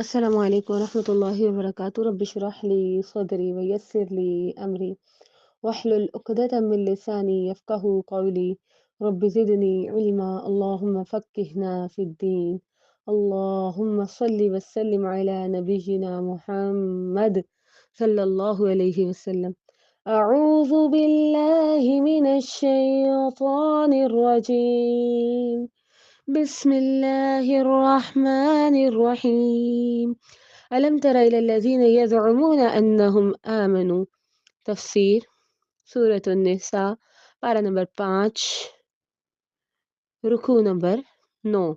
السلام عليكم ورحمة الله وبركاته. رب اشرح لي صدري ويسر لي أمري واحلل عقدة من لساني يفقه قولي. رب زدني علما، اللهم فقهنا في الدين. اللهم صل وسلم على نبينا محمد صلى الله عليه وسلم. أعوذ بالله من الشيطان الرجيم. بسم الله الرحمن الرحيم. ألم تر إلى الذين يزعمون أنهم آمنوا. تفسیر سورة النساء پارہ نمبر 5 رکوع نمبر 9۔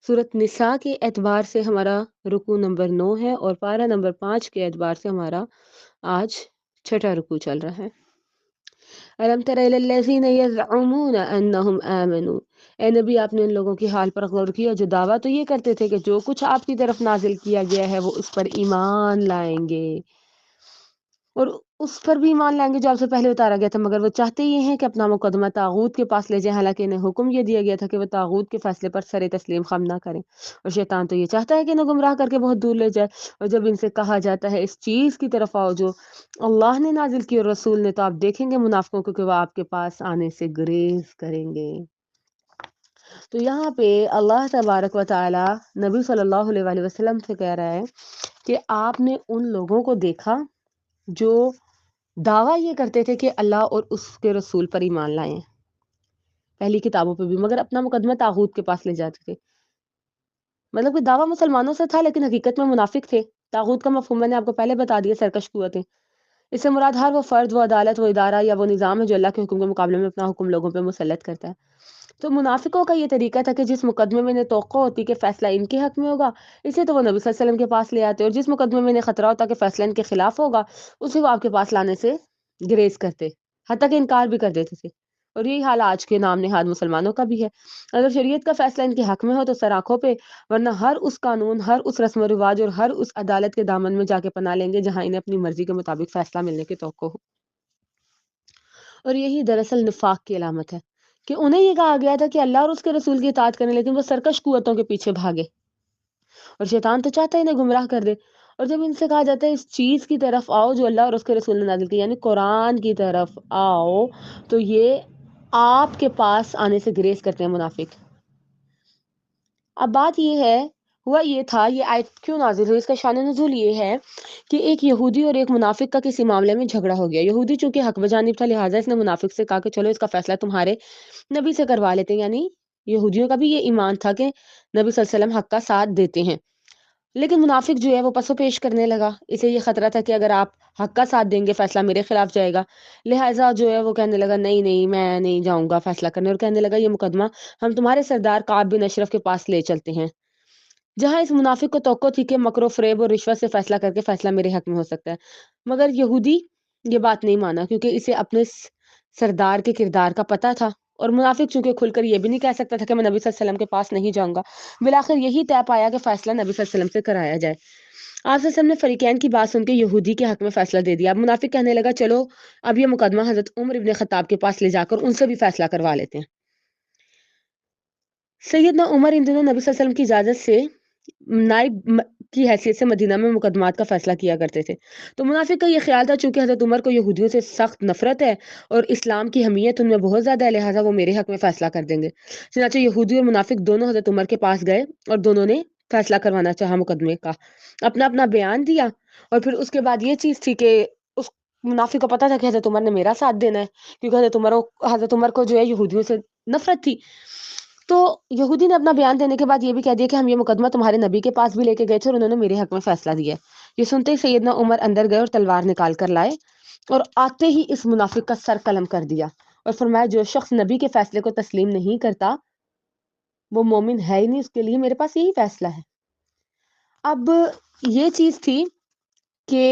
سورت نساء کے اعتبار سے ہمارا رکوع نمبر 9 ہے اور پارہ نمبر 5 کے اعتبار سے ہمارا آج چھٹا رکوع چل رہا ہے۔ ألم تر إلى الذين يزعمون أنهم آمنوا۔ اے نبی آپ نے ان لوگوں کی حال پر غور کیا جو دعویٰ تو یہ کرتے تھے کہ جو کچھ آپ کی طرف نازل کیا گیا ہے وہ اس پر ایمان لائیں گے، اور اس پر بھی ایمان لائیں گے جو آپ سے پہلے اتارا گیا تھا، مگر وہ چاہتے یہ ہیں کہ اپنا مقدمہ طاغوت کے پاس لے جائیں، حالانکہ انہیں حکم یہ دیا گیا تھا کہ وہ طاغوت کے فیصلے پر سر تسلیم خم نہ کریں، اور شیطان تو یہ چاہتا ہے کہ انہیں گمراہ کر کے بہت دور لے جائے۔ اور جب ان سے کہا جاتا ہے اس چیز کی طرف آؤ جو اللہ نے نازل کی اور رسول نے، تو آپ دیکھیں گے منافقوں کو کہ وہ آپ کے پاس آنے سے گریز کریں گے۔ تو یہاں پہ اللہ تبارک و تعالی نبی صلی اللہ علیہ وآلہ وسلم سے کہہ رہا ہے کہ آپ نے ان لوگوں کو دیکھا جو دعویٰ یہ کرتے تھے کہ اللہ اور اس کے رسول پر ایمان لائیں، پہلی کتابوں پہ بھی، مگر اپنا مقدمہ طاغوت کے پاس لے جاتے تھے۔ مطلب کہ دعویٰ مسلمانوں سے تھا لیکن حقیقت میں منافق تھے۔ طاغوت کا مفہوم میں نے آپ کو پہلے بتا دیا، سرکش قوتیں۔ اس سے مراد ہر وہ فرد، وہ عدالت، وہ ادارہ یا وہ نظام ہے جو اللہ کے حکم کے مقابلے میں اپنا حکم لوگوں پہ مسلط کرتا ہے۔ تو منافقوں کا یہ طریقہ تھا کہ جس مقدمے میں انہیں توقع ہوتی کہ فیصلہ ان کے حق میں ہوگا، اسے تو وہ نبی صلی اللہ علیہ وسلم کے پاس لے آتے، اور جس مقدمے میں انہیں خطرہ ہوتا کہ فیصلہ ان کے خلاف ہوگا، اسے وہ آپ کے پاس لانے سے گریز کرتے، حتیٰ کہ انکار بھی کر دیتے تھے۔ اور یہی حال آج کے نام نہاد مسلمانوں کا بھی ہے۔ اگر شریعت کا فیصلہ ان کے حق میں ہو تو سر آنکھوں پہ، ورنہ ہر اس قانون، ہر اس رسم و رواج اور ہر اس عدالت کے دامن میں جا کے پناہ لیں گے جہاں انہیں اپنی مرضی کے مطابق فیصلہ ملنے کی توقع ہو۔ اور یہی دراصل نفاق کی علامت ہے کہ انہیں یہ کہا گیا تھا کہ اللہ اور اس کے رسول کی اطاعت کریں، لیکن وہ سرکش قوتوں کے پیچھے بھاگے، اور شیطان تو چاہتا ہے انہیں گمراہ کر دے۔ اور جب ان سے کہا جاتا ہے اس چیز کی طرف آؤ جو اللہ اور اس کے رسول نے نازل کی، یعنی قرآن کی طرف آؤ، تو یہ آپ کے پاس آنے سے گریز کرتے ہیں منافق۔ اب بات یہ ہے، ہوا یہ تھا، یہ آیت کیوں نازل ہوئی، اس کا شان نزول یہ ہے کہ ایک یہودی اور ایک منافق کا کسی معاملے میں جھگڑا ہو گیا۔ یہودی چونکہ حق بجانب تھا، لہٰذا اس نے منافق سے کہا کہ چلو اس کا فیصلہ تمہارے نبی سے کروا لیتے ہیں، یعنی یہودیوں کا بھی یہ ایمان تھا کہ نبی صلی اللہ علیہ وسلم حق کا ساتھ دیتے ہیں، لیکن منافق جو ہے وہ پسو پیش کرنے لگا۔ اسے یہ خطرہ تھا کہ اگر آپ حق کا ساتھ دیں گے فیصلہ میرے خلاف جائے گا، لہٰذا جو ہے وہ کہنے لگا نہیں نہیں میں نہیں جاؤں گا فیصلہ کرنے، اور کہنے لگا یہ مقدمہ ہم تمہارے سردار کعب بن اشرف کے پاس لے چلتے ہیں، جہاں اس منافق کو توقع تھی کہ مکر و فریب اور رشوت سے فیصلہ کر کے فیصلہ میرے حق میں ہو سکتا ہے۔ مگر یہودی یہ بات نہیں مانا کیونکہ اسے اپنے سردار کے کردار کا پتہ تھا، اور منافق چونکہ کھل کر یہ بھی نہیں کہہ سکتا تھا کہ میں نبی صلی اللہ علیہ وسلم کے پاس نہیں جاؤں گا۔ بالآخر یہی طے پایا کہ فیصلہ نبی صلی اللہ علیہ وسلم سے کرایا جائے۔ آپ صلی اللہ علیہ وسلم نے فریقین کی بات سن کے یہودی کے حق میں فیصلہ دے دیا۔ اب منافق کہنے لگا چلو اب یہ مقدمہ حضرت عمر ابن خطاب کے پاس لے جا کر ان سے بھی فیصلہ کروا لیتے ہیں۔ سیدنا عمر ان دنوں نبی صلی اللہ علیہ وسلم کی اجازت سے نائب کی حیثیت سے مدینہ میں مقدمات کا فیصلہ کیا کرتے تھے۔ تو منافق کا یہ خیال تھا چونکہ حضرت عمر کو یہودیوں سے سخت نفرت ہے اور اسلام کی حمیت ان میں بہت زیادہ ہے، لہٰذا وہ میرے حق میں فیصلہ کر دیں گے۔ چنانچہ یہودی اور منافق دونوں حضرت عمر کے پاس گئے اور دونوں نے فیصلہ کروانا چاہا مقدمے کا، اپنا اپنا بیان دیا، اور پھر اس کے بعد یہ چیز تھی کہ اس منافق کو پتا تھا کہ حضرت عمر نے میرا ساتھ دینا ہے، کیونکہ حضرت عمر کو جو ہے یہودیوں سے نفرت تھی۔ تو یہودی نے اپنا بیان دینے کے بعد یہ بھی کہہ دیا کہ ہم یہ مقدمہ تمہارے نبی کے پاس بھی لے کے گئے تھے اور انہوں نے میرے حق میں فیصلہ دیا ہے۔ یہ سنتے ہی سیدنا عمر اندر گئے اور تلوار نکال کر لائے اور آتے ہی اس منافق کا سر قلم کر دیا، اور فرمایا جو شخص نبی کے فیصلے کو تسلیم نہیں کرتا وہ مومن ہے ہی نہیں، اس کے لیے میرے پاس یہی فیصلہ ہے۔ اب یہ چیز تھی کہ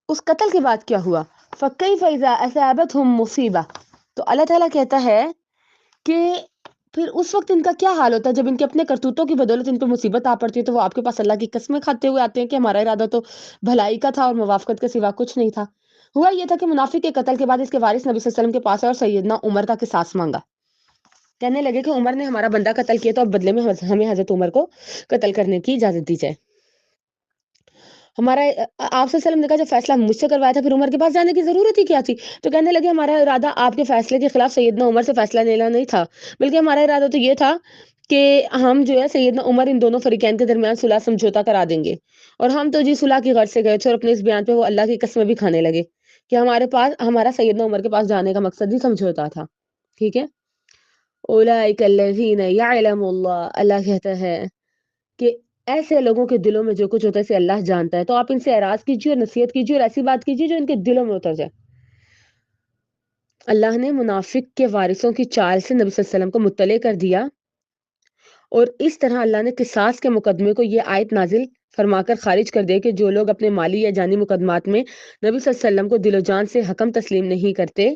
اس قتل کے بعد کیا ہوا، فَكَيْفَ إِذَا أَصَابَتْهُم مُّصِيبَةٌ، تو اللہ تعالیٰ کہتا ہے کہ پھر اس وقت ان کا کیا حال ہوتا ہے جب ان کے اپنے کرتوتوں کی بدولت ان پہ مصیبت آ پڑتی ہے، تو وہ آپ کے پاس اللہ کی قسمیں کھاتے ہوئے آتے ہیں کہ ہمارا ارادہ تو بھلائی کا تھا اور موافقت کے سوا کچھ نہیں تھا۔ ہوا یہ تھا کہ منافق کے قتل کے بعد اس کے وارث نبی صلی اللہ علیہ وسلم کے پاس آئے اور سیدنا عمر کا قصاص مانگا، کہنے لگے کہ عمر نے ہمارا بندہ قتل کیا تو اب بدلے میں ہمیں حضرت عمر کو قتل کرنے کی اجازت دی جائے. ہمارا آپ صلی اللہ علیہ وسلم نے کہا جب فیصلہ مجھ سے کروایا تھا پھر عمر کے پاس جانے کی ضرورت ہی کیا تھی. تو کہنے لگے ہمارا ارادہ آپ کے فیصلے کے خلاف سیدنا عمر سے فیصلہ لینا نہیں تھا، بلکہ ہمارا ارادہ تو یہ تھا کہ ہم جو ہے سیدنا عمر ان دونوں فریقین کے درمیان صلح سمجھوتا کرا دیں گے. اور ہم تو جی صلح کی غرض سے گئے تھے اور اپنے اس بیان پہ وہ اللہ کی قسمیں بھی کھانے لگے کہ ہمارے پاس ہمارا سیدنا عمر کے پاس جانے کا مقصد ہی سمجھوتا تھا. ٹھیک ہے. اولئک الذین یعلم اللہ، اللہ کہتا ہے کہ ایسے لوگوں کے دلوں میں جو کچھ ہوتا ہے اسے اللہ جانتا ہے، تو آپ ان سے اعراض کیجیے اور نصیحت کیجیے اور ایسی بات کیجیے جو ان کے دلوں میں اتر جائے. اللہ نے منافق کے وارثوں کی چال سے نبی صلی اللہ علیہ وسلم کو مطلع کر دیا، اور اس طرح اللہ نے قصاص کے مقدمے کو یہ آیت نازل فرما کر خارج کر دیا کہ جو لوگ اپنے مالی یا جانی مقدمات میں نبی صلی اللہ علیہ وسلم کو دل و جان سے حکم تسلیم نہیں کرتے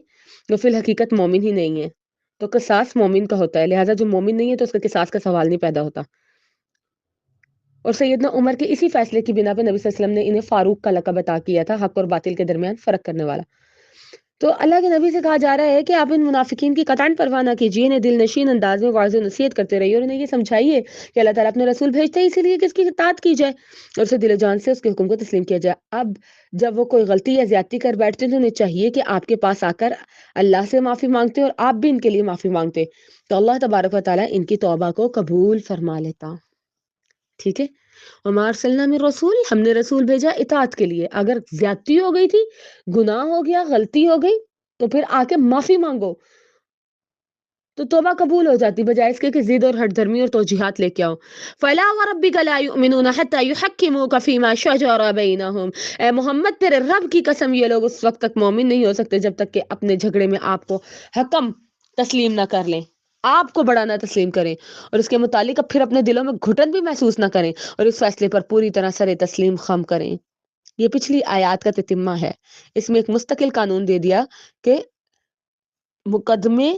وہ فی الحقیقت مومن ہی نہیں ہے. تو قصاص مومن کا ہوتا ہے، لہٰذا جو مومن نہیں ہے تو اس کا قصاص کا سوال نہیں پیدا ہوتا. اور سیدنا عمر کے اسی فیصلے کی بنا پہ نبی صلی اللہ علیہ وسلم نے انہیں فاروق کا لقب عطا کیا تھا، حق اور باطل کے درمیان فرق کرنے والا. تو اللہ کے نبی سے کہا جا رہا ہے کہ آپ ان منافقین کی قطعاً پرواہ نہ کیجیے، انہیں دل نشین انداز میں واضح نصیحت کرتے رہیے اور انہیں یہ سمجھائیے کہ اللہ تعالیٰ اپنے رسول بھیجتے ہی اسی لیے کہ اس کی اطاعت کی جائے اور اسے دل و جان سے اس کے حکم کو تسلیم کیا جائے. اب جب وہ کوئی غلطی یا زیادتی کر بیٹھتے ہیں تو انہیں چاہیے کہ آپ کے پاس آ کر اللہ سے معافی مانگتے اور آپ بھی ان کے لیے معافی مانگتے، تو اللہ تبارک و تعالیٰ ان کی توبہ کو قبول فرما لیتا. ٹھیک ہے. وما ارسلنا من رسول، ہم نے رسول بھیجا اطاعت کے لیے. اگر زیادتی ہو گئی تھی، گناہ ہو گیا، غلطی ہو گئی، تو پھر آ کے معافی مانگو تو توبہ قبول ہو جاتی، بجائے اس کے کہ ضد اور ہٹ دھرمی اور توجیحات لے کے آؤ. فلا وربک لا یؤمنون حتی یحکموک فیما شجر بینہم، اے محمد تیرے رب کی قسم یہ لوگ اس وقت تک مومن نہیں ہو سکتے جب تک کہ اپنے جھگڑے میں آپ کو حکم تسلیم نہ کر لیں، آپ کو بڑا نہ تسلیم کریں اور اس کے متعلق اب پھر اپنے دلوں میں گھٹن بھی محسوس نہ کریں اور اس فیصلے پر پوری طرح سر تسلیم خم کریں. یہ پچھلی آیات کا تتمہ ہے. اس میں ایک مستقل قانون دے دیا کہ مقدمے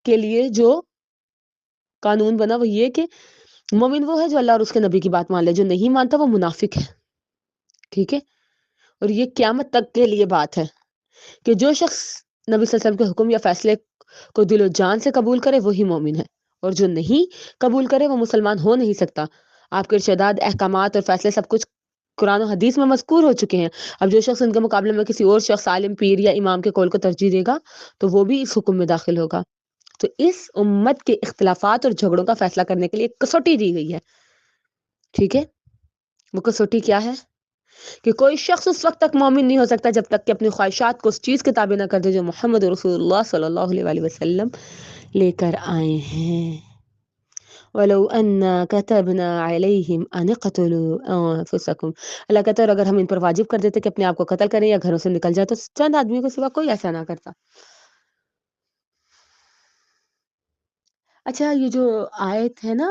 کے لیے جو قانون بنا وہ یہ کہ مومن وہ ہے جو اللہ اور اس کے نبی کی بات مان لے، جو نہیں مانتا وہ منافق ہے. ٹھیک ہے. اور یہ قیامت تک کے لیے بات ہے کہ جو شخص نبی صلی اللہ علیہ وسلم کے حکم یا فیصلے کو دل و جان سے قبول کرے وہی مومن ہے، اور جو نہیں قبول کرے وہ مسلمان ہو نہیں سکتا. آپ کے ارشادات، احکامات اور فیصلے سب کچھ قرآن و حدیث میں مذکور ہو چکے ہیں. اب جو شخص ان کے مقابلے میں کسی اور شخص، عالم، پیر یا امام کے قول کو ترجیح دے گا تو وہ بھی اس حکم میں داخل ہوگا. تو اس امت کے اختلافات اور جھگڑوں کا فیصلہ کرنے کے لیے ایک کسوٹی دی گئی ہے. ٹھیک ہے. وہ کسوٹی کیا ہے؟ کہ کوئی شخص اس وقت تک مومن نہیں ہو سکتا جب تک کہ اپنی خواہشات کو اس چیز کے تابع نہ کر دے جو محمد رسول اللہ صلی اللہ علیہ وآلہ وسلم لے کر آئے ہیں. وَلَوْ أَنَّا كَتَبْنَا عَلَيْهِمْ أَنِ اقْتُلُوا أَنفُسَكُمْ، اللہ کہتا ہے اور اگر ہم ان پر واجب کر دیتے کہ اپنے آپ کو قتل کریں یا گھروں سے نکل جائے تو چند آدمیوں کے سوا کوئی ایسا نہ کرتا. اچھا، یہ جو آیت ہے نا،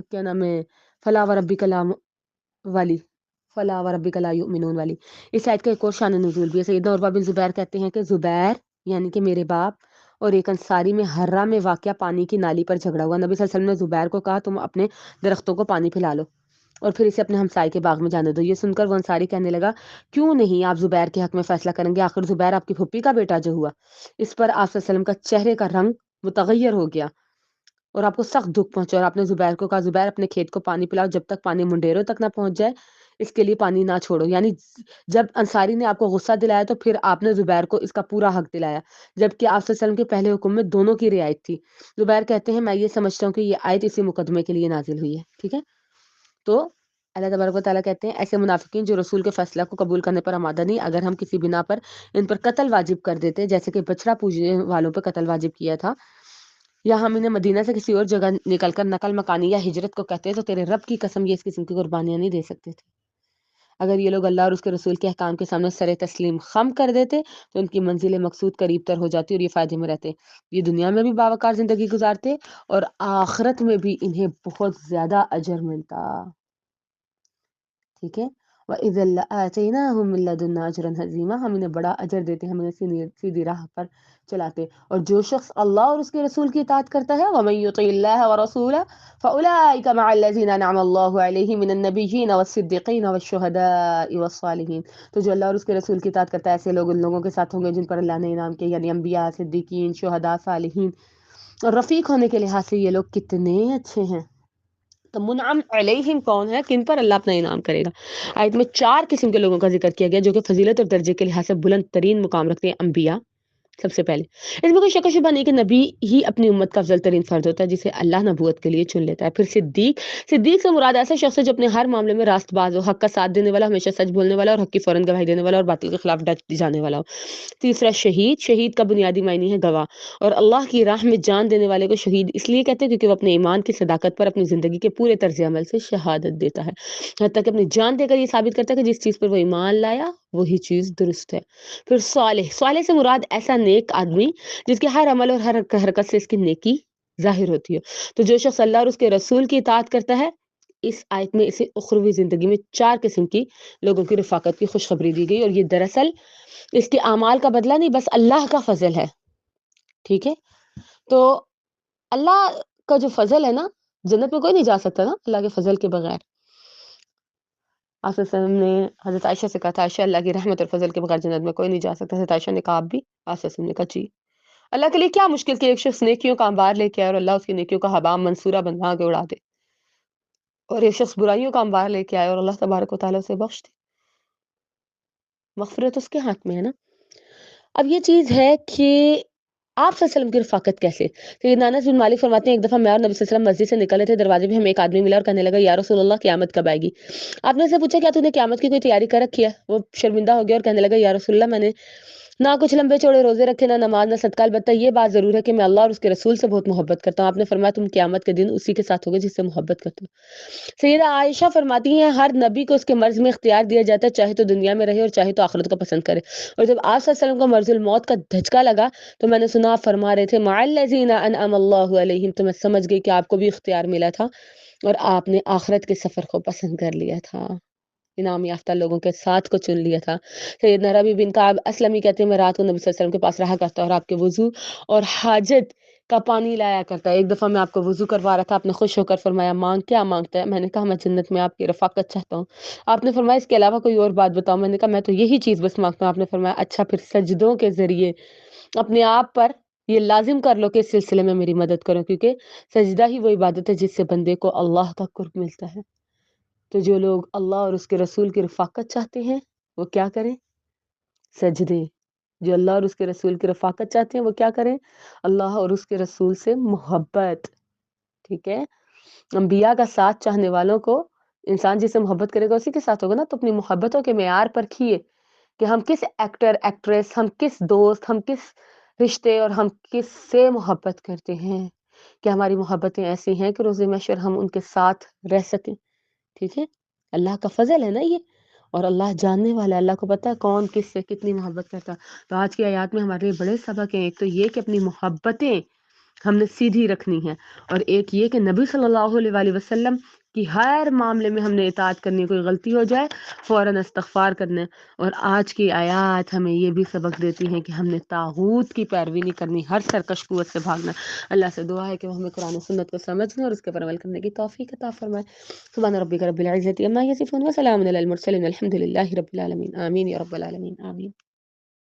کیا نام ہے، فلا وربک لا والی، فلا وربک لا یؤمنون والی، اس آیت کا ایک اور شان نزول بھی ہے. سیدنا عروہ بن زبیر کہتے ہیں کہ زبیر یعنی کہ میرے باپ اور ایک انصاری میں ہرہ میں واقع پانی کی نالی پر جھگڑا ہوا. نبی صلی اللہ علیہ وسلم نے زبیر کو کہا تم اپنے درختوں کو پانی پلا لو اور پھر اسے اپنے ہمسائے کے باغ میں جانے دو. یہ سن کر وہ انصاری کہنے لگا کیوں نہیں آپ زبیر کے حق میں فیصلہ کریں گے، آخر زبیر آپ کی پھپھی کا بیٹا جو ہوا. اس پر آپ صلی اللہ علیہ وسلم کا چہرے کا رنگ متغیر ہو گیا اور آپ کو سخت دکھ پہنچا اور آپ نے زبیر کو کہا زبیر اپنے کھیت کو پانی پلاؤ جب تک پانی منڈیروں تک نہ پہنچ جائے اس کے لیے پانی نہ چھوڑو. یعنی جب انصاری نے آپ کو غصہ دلایا تو پھر آپ نے زبیر کو اس کا پورا حق دلایا، جبکہ آپ صلی اللہ علیہ وسلم کے پہلے حکم میں دونوں کی رعایت تھی. زبیر کہتے ہیں میں یہ سمجھتا ہوں کہ یہ آیت اسی مقدمے کے لیے نازل ہوئی ہے. ٹھیک ہے. تو اللہ تبارک و تعالیٰ کہتے ہیں ایسے منافقین جو رسول کے فیصلہ کو قبول کرنے پر آمادہ نہیں، اگر ہم کسی بنا پر ان پر قتل واجب کر دیتے جیسے کہ بچڑا پوجنے والوں پہ قتل واجب کیا تھا، یا ہم انہیں مدینہ سے کسی اور جگہ نکل کر نقل مکانی یا ہجرت کو کہتے تو تیرے رب کی قسم یہ اس قسم کی قربانیاں نہیں دے سکتے تھے. اگر یہ لوگ اللہ اور اس کے رسول کے احکام کے سامنے سر تسلیم خم کر دیتے تو ان کی منزل مقصود قریب تر ہو جاتی اور یہ فائدے میں رہتے، یہ دنیا میں بھی باوقار زندگی گزارتے اور آخرت میں بھی انہیں بہت زیادہ اجر ملتا. ٹھیک ہے. وَإِذًا لَآتَيْنَاهُم مِّن لَّدُنَّا أَجْرًا عَظِيمًا، ہم انہیں بڑا اجر دیتے ہیں، ہم انہیں سیدھی راہ پر چلاتے. اور جو شخص اللہ اور اس کے رسول کی اطاعت کرتا ہے وَمَن يُطِعِ اللَّهَ وَرَسُولَهُ فَأُولَٰئِكَ مَعَ الَّذِينَ أَنْعَمَ اللَّهُ عَلَيْهِم مِّنَ النَّبِيِّينَ وَالصِّدِّيقِينَ وَالشُّهَدَاءِ وَالصَّالِحِينَ. تو جو اللہ اور اس کے رسول کی اطاعت کرتا ہے ایسے لوگ ان لوگوں کے ساتھ ہوں گے جن پر اللہ نے انعام کیا، یعنی انبیاء، صدیقین، شہداء، صالحین. اور رفیق ہونے کے لحاظ سے یہ لوگ کتنے اچھے ہیں. تو منعم علیہم کون ہے، کن پر اللہ اپنا انعام کرے گا. آیت میں 4 قسم کے لوگوں کا ذکر کیا گیا جو کہ فضیلت اور درجے کے لحاظ سے بلند ترین مقام رکھتے ہیں. انبیاء سب سے پہلے، اس میں کوئی شک و شبہ نہیں کہ نبی ہی اپنی امت کا افضل ترین فرد ہوتا ہے جسے اللہ نبوت کے لیے چن لیتا ہے. پھر صدیق، صدیق سے مراد ایسا شخص ہے جو اپنے ہر معاملے میں راست باز ہو، حق کا ساتھ دینے والا، ہمیشہ سچ بولنے والا اور حق کی فوراً گواہی دینے والا اور باطل کے خلاف ڈٹ جانے والا ہو. تیسرا شہید، شہید کا بنیادی معنی ہے گواہ، اور اللہ کی راہ میں جان دینے والے کو شہید اس لیے کہتے ہیں کیونکہ وہ اپنے ایمان کی صداقت پر اپنی زندگی کے پورے طرز عمل سے شہادت دیتا ہے، حتیٰ کہ اپنی جان دے کر یہ ثابت کرتا ہے کہ جس چیز پر وہ ایمان لایا وہی چیز درست ہے. پھر صالح، صالح سے مراد ایسا نیک آدمی جس کے ہر عمل اور ہر حرکت سے اس کی نیکی ظاہر ہوتی ہے. تو جو شخص اللہ اور اس کے رسول کی اطاعت کرتا ہے، اس آیت میں اسے اخروی زندگی میں 4 قسم کی لوگوں کی رفاقت کی خوشخبری دی گئی، اور یہ دراصل اس کے اعمال کا بدلہ نہیں، بس اللہ کا فضل ہے. ٹھیک ہے، تو اللہ کا جو فضل ہے نا، جنت میں کوئی نہیں جا سکتا نا اللہ کے فضل کے بغیر. آپ صلی اللہ علیہ وسلم نے حضرت عائشہ سے کہا تھا، عائشہ اللہ کی رحمت اور فضل کے بغیر جنت میں کوئی نہیں جا سکتا. حضرت عائشہ نے کہا آپ بھی؟ آپ صلی اللہ علیہ وسلم نے کہا جی. اللہ کے لیے کیا مشکل کہ ایک شخص نیکیوں کا انبار لے کے آئے اور اللہ اس کی نیکیوں کا حبام منصورہ بنا کے اڑا دے، اور ایک شخص برائیوں کا انبار لے کے آئے اور اللہ تبارک و تعالیٰ اسے بخش دے. مغفرت اس کے ہاتھ میں ہے نا. اب یہ چیز ہے کہ آپ صلی اللہ علیہ وسلم کی رفاقت کیسے. سیدنا انس بن مالک فرماتے ہیں ایک دفعہ میں اور نبی صلی اللہ علیہ وسلم مسجد سے نکلے تھے، دروازے پہ ہمیں ایک آدمی ملا اور کہنے لگا یا رسول اللہ قیامت کب آئے گی. آپ نے اسے پوچھا کیا تو نے قیامت کی کوئی تیاری کر رکھی ہے. وہ شرمندہ ہو گیا اور کہنے لگا یا رسول اللہ میں نے نہ کچھ لمبے چوڑے روزے رکھے، نہ نماز، نہ صدقہ، البتہ یہ بات ضرور ہے کہ میں اللہ اور اس کے رسول سے بہت محبت کرتا ہوں. آپ نے فرمایا تم قیامت کے دن اسی کے ساتھ ہوگے جس سے محبت کرتے ہو. سیدہ عائشہ فرماتی ہیں ہر نبی کو اس کے مرض میں اختیار دیا جاتا ہے، چاہے تو دنیا میں رہے اور چاہے تو آخرت کو پسند کرے. اور جب آپ صلی اللہ علیہ وسلم کو مرض الموت کا دھچکا لگا تو میں نے سنا آپ فرما رہے تھے مع الذین انعم اللہ علیہم، تو میں سمجھ گئی کہ آپ کو بھی اختیار ملا تھا اور آپ نے آخرت کے سفر کو پسند کر لیا تھا، انعام یافتہ لوگوں کے ساتھ کو چن لیا تھا. سیدنا ربی بن کعب اسلمی کہتے ہیں میں رات کو نبی صلی اللہ علیہ وسلم کے پاس رہا کرتا اور آپ کے وضو اور حاجت کا پانی لایا کرتا. ایک دفعہ میں آپ کو وضو کروا رہا تھا، آپ نے خوش ہو کر فرمایا مانگ، کیا مانگتا ہے. میں نے کہا میں جنت میں آپ کی رفاقت چاہتا ہوں. آپ نے فرمایا اس کے علاوہ کوئی اور بات بتاؤ. میں نے کہا میں تو یہی چیز بس مانگتا ہوں. آپ نے فرمایا اچھا پھر سجدوں کے ذریعے اپنے آپ پر یہ لازم کر لو کہ اس سلسلے میں میری مدد کرو، کیونکہ سجدہ ہی وہ عبادت ہے جس سے بندے کو اللہ کا قرب ملتا ہے. تو جو لوگ اللہ اور اس کے رسول کی رفاقت چاہتے ہیں وہ کیا کریں؟ سجدے. جو اللہ اور اس کے رسول کی رفاقت چاہتے ہیں وہ کیا کریں؟ اللہ اور اس کے رسول سے محبت. ٹھیک ہے، انبیاء کا ساتھ چاہنے والوں کو انسان جس سے محبت کرے گا اسی کے ساتھ ہوگا نا. تو اپنی محبتوں کے معیار پر کھیے کہ ہم کس ایکٹر ایکٹریس، ہم کس دوست، ہم کس رشتے اور ہم کس سے محبت کرتے ہیں، کہ ہماری محبتیں ایسی ہیں کہ روز محشر ہم ان کے ساتھ رہ سکیں. ٹھیک ہے، اللہ کا فضل ہے نا یہ، اور اللہ جاننے والا ہے، اللہ کو پتہ ہے کون کس سے کتنی محبت کرتا. تو آج کی آیات میں ہمارے لیے بڑے سبق ہیں. ایک تو یہ کہ اپنی محبتیں ہم نے سیدھی رکھنی ہے، اور ایک یہ کہ نبی صلی اللہ علیہ وآلہ وسلم کی ہر معاملے میں ہم نے اطاعت کرنی، کوئی غلطی ہو جائے فوراً استغفار کرنا ہے. اور آج کی آیات ہمیں یہ بھی سبق دیتی ہیں کہ ہم نے طاغوت کی پیروی نہیں کرنی، ہر سرکش قوت سے بھاگنا. اللہ سے دعا ہے کہ وہ ہمیں قرآن و سنت کو سمجھنے اور اس کے پر عمل کرنے کی توفیق عطا فرمائے. سبحان ربک رب العزة عما یصفون وسلام علی المرسلین الحمد للہ رب العالمین. آمین یا رب العالمین. آمین.